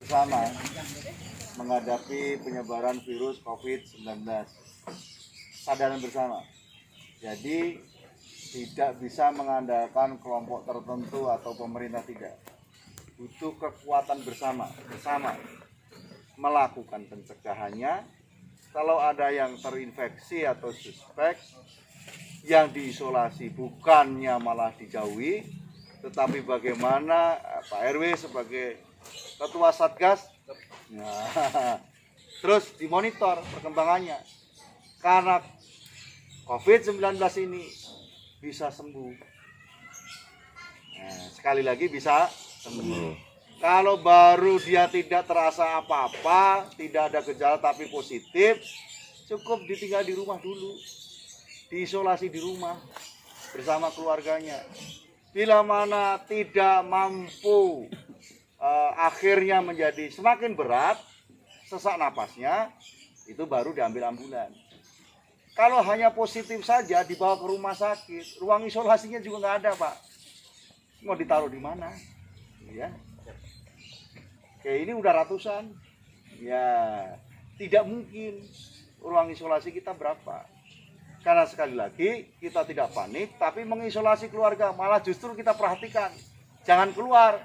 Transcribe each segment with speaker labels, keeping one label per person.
Speaker 1: bersama menghadapi penyebaran virus COVID-19. Kesadaran bersama. Jadi tidak bisa mengandalkan kelompok tertentu atau pemerintah, tidak. Butuh kekuatan bersama melakukan pencegahannya. Kalau ada yang terinfeksi atau suspek, yang diisolasi bukannya malah dijauhi, tetapi bagaimana Pak RW sebagai ketua Satgas, terus dimonitor perkembangannya. Karena COVID-19 ini bisa sembuh. Sekali lagi bisa sembuh. Kalau baru dia tidak terasa apa-apa, tidak ada gejala tapi positif, cukup ditinggal di rumah dulu. Diisolasi di rumah bersama keluarganya. Bila mana tidak mampu, akhirnya menjadi semakin berat, sesak napasnya, itu baru diambil ambulan. Kalau hanya positif saja dibawa ke rumah sakit, ruang isolasinya juga nggak ada, Pak. Mau ditaruh di mana? Ya. Oke, ini udah ratusan. Ya, tidak mungkin ruang isolasi kita berapa. Karena sekali lagi kita tidak panik, tapi mengisolasi keluarga. Malah justru kita perhatikan, jangan keluar.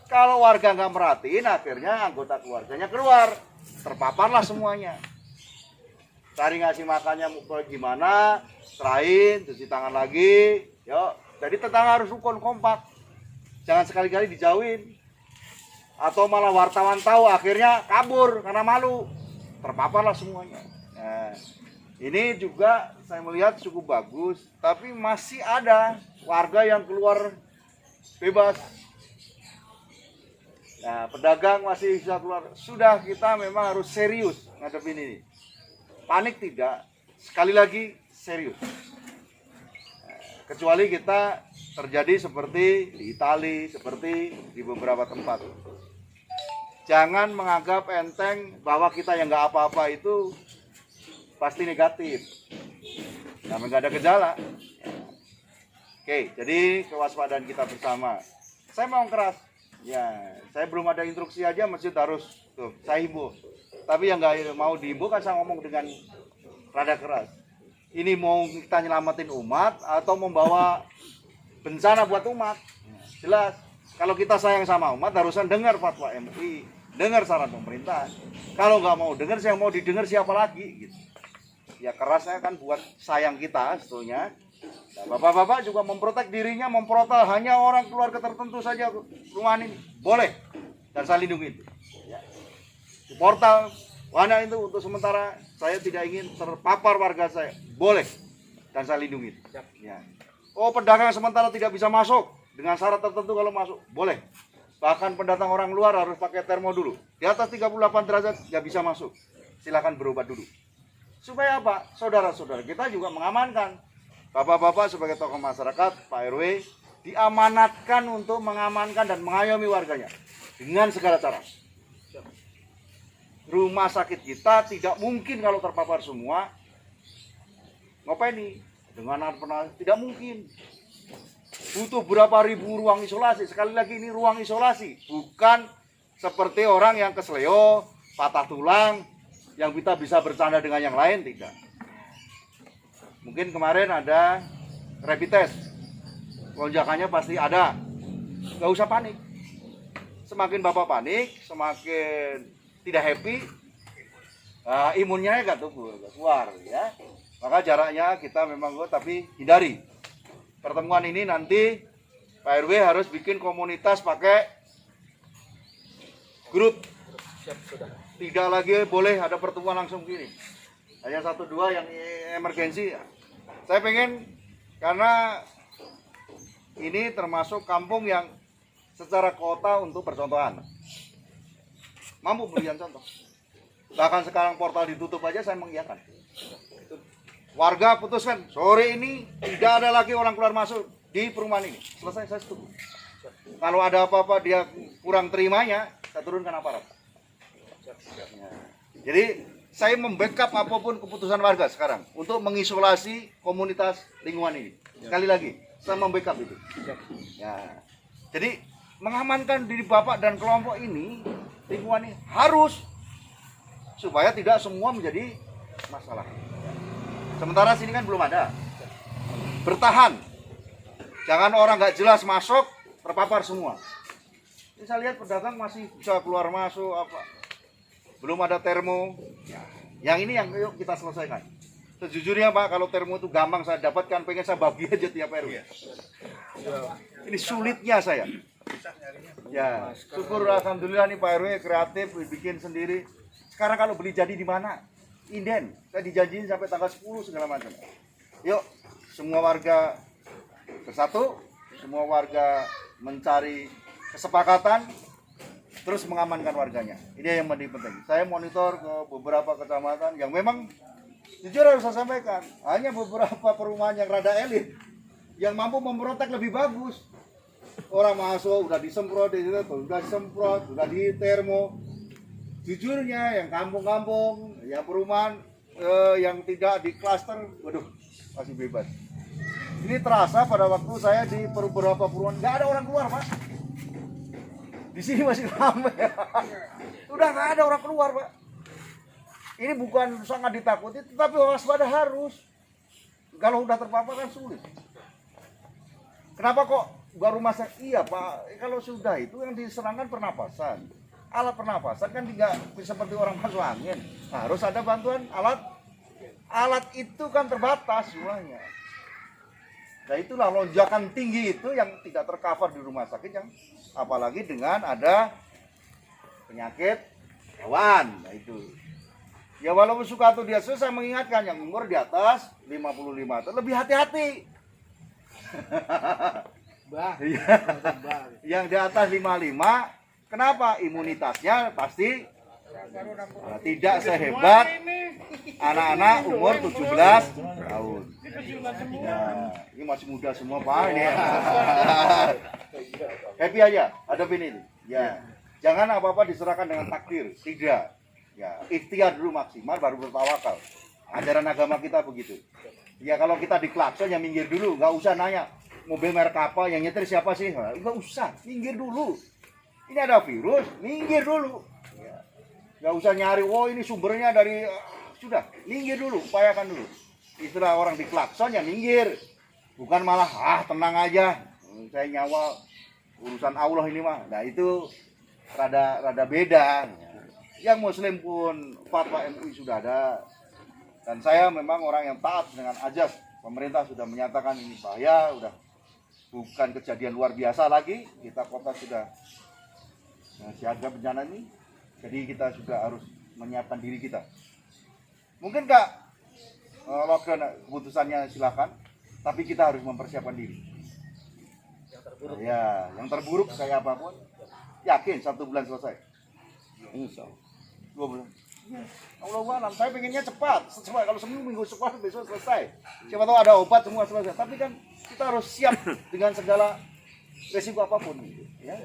Speaker 1: Kalau warga nggak merhatiin, akhirnya anggota keluarganya keluar, terpaparlah semuanya. Cari ngasih makannya gimana, serahin, cuci tangan lagi. Yuk, jadi tetangga harus rukun kompak. Jangan sekali-kali dijauhin. Atau malah wartawan tahu, akhirnya kabur karena malu, terpaparlah semuanya. Nah, ini juga saya melihat cukup bagus, tapi masih ada warga yang keluar bebas. Nah, pedagang masih bisa keluar. Sudah, kita memang harus serius ngadepin ini. Panik tidak, sekali lagi serius. Kecuali kita terjadi seperti di Italia, seperti di beberapa tempat. Jangan menganggap enteng bahwa kita yang nggak apa-apa itu pasti negatif. Karena nggak ada gejala. Oke, jadi kewaspadaan kita bersama. Saya mau keras. Ya, saya belum ada instruksi aja masjid harus tuh, saya himbau. Tapi yang nggak mau dihimbau kan saya ngomong dengan rada keras. Ini mau kita nyelamatin umat atau membawa bencana buat umat? Jelas. Kalau kita sayang sama umat harusnya dengar fatwa MUI, dengar saran pemerintah. Kalau nggak mau dengar, saya mau didengar siapa lagi? Gitu. Ya kerasnya kan buat sayang kita sebetulnya. Nah, bapak-bapak juga memprotek dirinya, memprotel hanya orang keluarga tertentu saja ruangan ini. Boleh. Dan saya lindungi itu. Ya. Di portal, mana itu untuk sementara saya tidak ingin terpapar warga saya. Boleh. Dan saya lindungi itu. Ya. Oh, pedagang sementara tidak bisa masuk. Dengan syarat tertentu kalau masuk. Boleh. Bahkan pendatang orang luar harus pakai termo dulu. Di atas 38 derajat nggak bisa masuk. Silakan berobat dulu. Supaya apa? Saudara-saudara kita juga mengamankan. Bapak-bapak sebagai tokoh masyarakat, Pak RW, diamanatkan untuk mengamankan dan mengayomi warganya. Dengan segala cara. Rumah sakit kita tidak mungkin kalau terpapar semua. Ngapain nih? Dengan tidak mungkin. Butuh berapa ribu ruang isolasi. Sekali lagi ini ruang isolasi. Bukan seperti orang yang kesleo, patah tulang, yang kita bisa bercanda dengan yang lain, tidak. Mungkin kemarin ada rapid test. Lonjakannya pasti ada. Gak usah panik. Semakin Bapak panik, semakin tidak happy, imunnya gak tumbuh, gak keluar. Ya. Maka jaraknya kita memang tapi hindari. Pertemuan ini nanti Pak RW harus bikin komunitas pakai grup. Tidak lagi boleh ada pertemuan langsung gini. Hanya 1-2 yang emergensi. Saya pengen, karena ini termasuk kampung yang secara kota untuk percontohan. Mampu berikan contoh. Bahkan sekarang portal ditutup aja saya mengiyakan. Warga putuskan, sore ini tidak ada lagi orang keluar masuk di perumahan ini. Selesai, saya setuju. Kalau ada apa-apa dia kurang terimanya, saya turunkan aparat. Jadi saya membackup apapun keputusan warga sekarang untuk mengisolasi komunitas lingkungan ini. Sekali lagi, saya membackup itu. Ya. Jadi mengamankan diri Bapak dan kelompok ini, lingkungan ini harus, supaya tidak semua menjadi masalah. Sementara sini kan belum ada. Bertahan. Jangan orang nggak jelas masuk, terpapar semua. Ini saya lihat pedagang masih bisa keluar masuk apa. Belum ada termo. Ya. Yang ini yang yuk kita selesaikan. Sejujurnya Pak, kalau termo itu gampang saya dapatkan, pengen saya bagi aja tiap RW. Ini sulitnya saya. Ya, syukur alhamdulillah nih Pak RW kreatif, bikin sendiri. Sekarang kalau beli jadi di mana? Inden. Saya dijanjiin sampai tanggal 10 segala macam. Yuk, semua warga bersatu, semua warga mencari kesepakatan, terus mengamankan warganya. Ini yang paling penting. Saya monitor ke beberapa kecamatan yang memang jujur harus saya sampaikan, hanya beberapa perumahan yang rada elit yang mampu memberontak lebih bagus. Orang masuk udah disemprot, udah disemprot, udah di termo. Jujurnya yang kampung-kampung, yang perumahan yang tidak di klaster, waduh, masih bebas. Ini terasa pada waktu saya di beberapa perumahan nggak ada orang keluar Pak. Di sini masih ramai. Udah nggak ada orang keluar Pak. Ini bukan sangat ditakuti, tetapi waspada harus. Kalau udah terpapar kan sulit. Kenapa kok baru masa? Iya Pak, kalau sudah itu yang diserangkan pernapasan. Alat pernapasan kan tidak seperti orang masuk angin. Harus ada bantuan alat. Alat itu kan terbatas jumlahnya. Nah itulah lonjakan tinggi itu yang tidak tercover di rumah sakit, yang apalagi dengan ada penyakit hewan. Nah itu. Ya walaupun suka atau dia susah mengingatkan yang umur di atas 55 itu lebih hati-hati. Yang di atas 55 kenapa? Imunitasnya pasti tidak sehebat anak-anak umur 17 tahun. Ya, ini masih muda semua Pak ini. Happy aja, hadapin ini. Ya, jangan apa-apa diserahkan dengan takdir, tidak. Ya, ikhtiar dulu maksimal baru bertawakal. Ajaran agama kita begitu. Ya kalau kita diklakson ya minggir dulu, nggak usah nanya mobil merek apa, yang nyetir siapa sih, nggak usah, minggir dulu. Ini ada virus, minggir dulu. Ya. Nggak usah nyari, oh ini sumbernya dari, sudah, minggir dulu, upayakan dulu. Istilah orang diklakson ya minggir. Bukan malah, tenang aja, saya nyawa, urusan Allah ini mah. Nah itu rada beda. Yang muslim pun fatwa MUI sudah ada. Dan saya memang orang yang taat dengan ajas. Pemerintah sudah menyatakan ini bahaya, udah bukan kejadian luar biasa lagi. Kita kota sudah siaga bencana ini, jadi kita juga harus menyiapkan diri kita. Mungkin nggak lockdown, keputusannya silakan, tapi kita harus mempersiapkan diri. Yang terburuk. Ya, yang terburuk kayak apapun, yakin 1 bulan selesai. 2 bulan. Allah, saya pengennya cepat. Kalau seminggu cepat besok selesai. Siapa tahu ada obat semua selesai. Tapi kan kita harus siap dengan segala resiko apapun. Ya.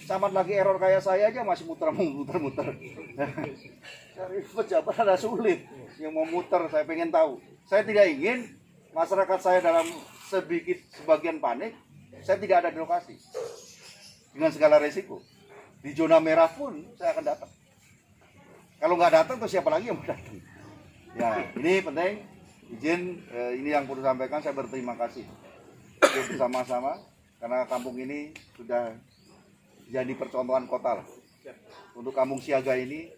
Speaker 1: Sama lagi error kayak saya aja masih muter-muter. Cari pejabat ada sulit. Yang mau muter saya pengen tahu. Saya tidak ingin masyarakat saya dalam sebagian panik. Saya tidak ada di lokasi. Dengan segala resiko. Di zona merah pun saya akan datang. Kalau nggak datang tuh siapa lagi yang mau datang? Ya ini penting. Izin ini yang perlu sampaikan. Saya berterima kasih bersama-sama karena kampung ini sudah jadi percontohan kota lah. Untuk kampung siaga ini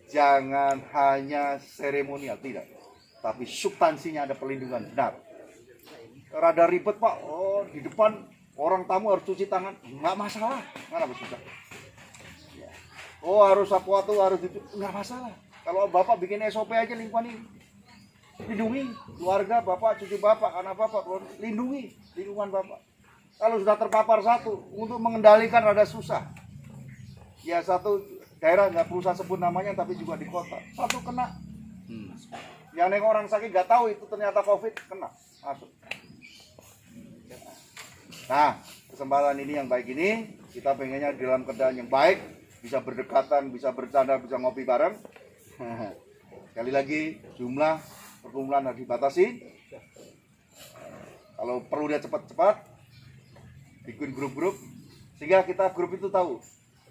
Speaker 1: jangan hanya seremonial, tidak, tapi substansinya ada perlindungan benar. Rada ribet Pak, di depan orang tamu harus cuci tangan, nggak masalah, nggak susah. Harus sapu-sapu harus nggak masalah. Kalau Bapak bikin SOP aja lingkungan ini, lindungi keluarga Bapak, cucu Bapak, anak Bapak, lindungi lingkungan Bapak. Kalau sudah terpapar satu, untuk mengendalikan rada susah. Ya satu daerah nggak perlu saya sebut namanya, tapi juga di kota. Satu kena. Yang neng orang sakit nggak tahu itu ternyata COVID, kena masuk. Nah kesempatan ini yang baik ini kita pengennya dalam keadaan yang baik, bisa berdekatan, bisa bercanda, bisa ngopi bareng. Sekali lagi jumlah perkumpulan harus dibatasi. Kalau perlu dia cepat-cepat, bikin grup-grup Sehingga kita grup itu tahu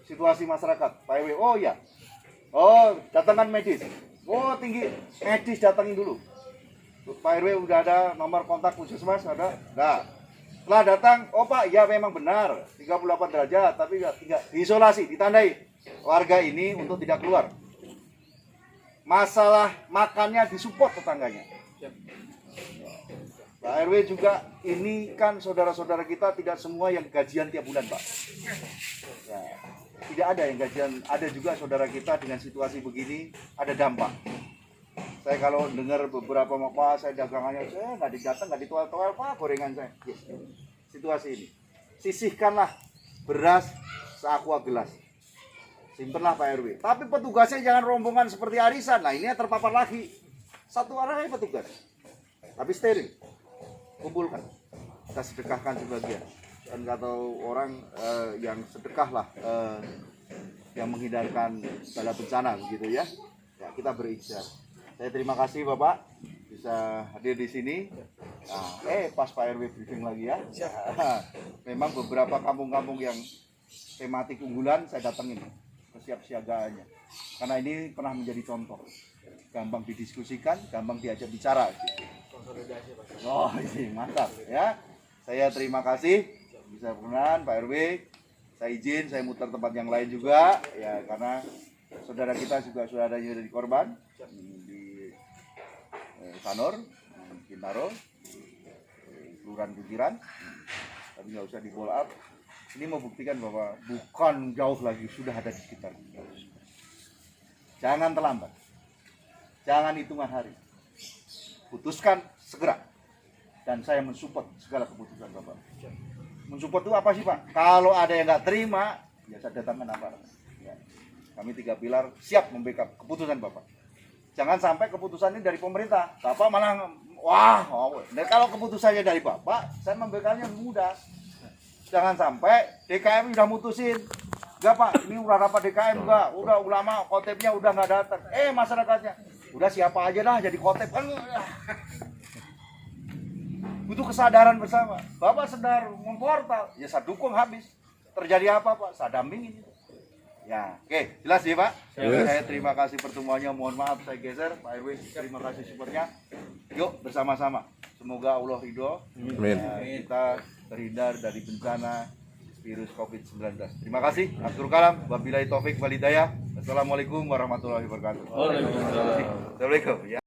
Speaker 1: situasi masyarakat. Pak RW, oh ya, oh datangkan medis, oh tinggi medis datangin dulu. Pak RW udah ada nomor kontak puskesmas, ada? Nah, setelah datang, oh Pak, ya memang benar 38 derajat, tapi tidak diisolasi, ditandai warga ini untuk tidak keluar. Masalah makannya disupport tetangganya. Pak RW juga, ini kan saudara-saudara kita tidak semua yang gajian tiap bulan, Pak. Ya, tidak ada yang gajian, ada juga saudara kita dengan situasi begini ada dampak. Saya kalau dengar beberapa Pak, saya dagangannya, saya nggak didatang, nggak ditoel-toel, Pak, gorengan saya. Yes. Situasi ini, sisihkanlah beras seaqua gelas. Simpenlah Pak RW. Tapi petugasnya jangan rombongan seperti arisan. Nah ini terpapar lagi. Satu arah aja petugas. Tapi steril. Kumpulkan. Kita sedekahkan sebagian. Dan atau orang yang sedekah lah yang menghindarkan segala bencana begitu ya. Ya kita berikhtiar. Saya terima kasih Bapak bisa hadir di sini. Nah, pas Pak RW briefing lagi ya. Memang beberapa kampung-kampung yang tematik unggulan saya datengin kesiapsiagaannya. Karena ini pernah menjadi contoh. Gampang didiskusikan, gampang diajak bicara. Oh, ini mantap ya. Saya terima kasih bisa berkenan Pak RW. Saya izin saya muter tempat yang lain juga ya karena saudara kita juga sudah ada yang jadi korban di Sanur, Bintaro, Kelurahan Kunciran, tapi nggak usah di follow up. Ini membuktikan bahwa bukan jauh lagi sudah ada di sekitar. Jangan terlambat, jangan hitungan hari, putuskan segera. Dan saya mensupport segala keputusan Bapak. Mensupport itu apa sih Pak? Kalau ada yang nggak terima, ya saya datangkan aparat. Ya. Kami 3 pilar siap membackup keputusan Bapak. Jangan sampai keputusan ini dari pemerintah. Bapak malah, dan kalau keputusannya dari Bapak, saya membackup-nya mudah. Jangan sampai DKM udah mutusin. Enggak Pak, ini udah rapat DKM enggak, udah ulama khotibnya udah nggak datang. Masyarakatnya, udah siapa aja lah jadi khotib kan. Butuh kesadaran bersama. Bapak sedar memportal, ya saya dukung habis. Terjadi apa Pak, saya dampingin. Ya, oke, jelas ya Pak. Yes. Saya terima kasih pertemuannya. Mohon maaf saya geser, Pak RW. Terima kasih supportnya. Yuk bersama-sama. Semoga Allah ridho.
Speaker 2: Amin.
Speaker 1: Kita terhindar dari bencana virus COVID-19. Terima kasih. Atur kalam. Wabillahi taufik walhidayah. Assalamualaikum warahmatullahi wabarakatuh.
Speaker 2: Waalaikumsalam.
Speaker 1: Assalamualaikum. Ya.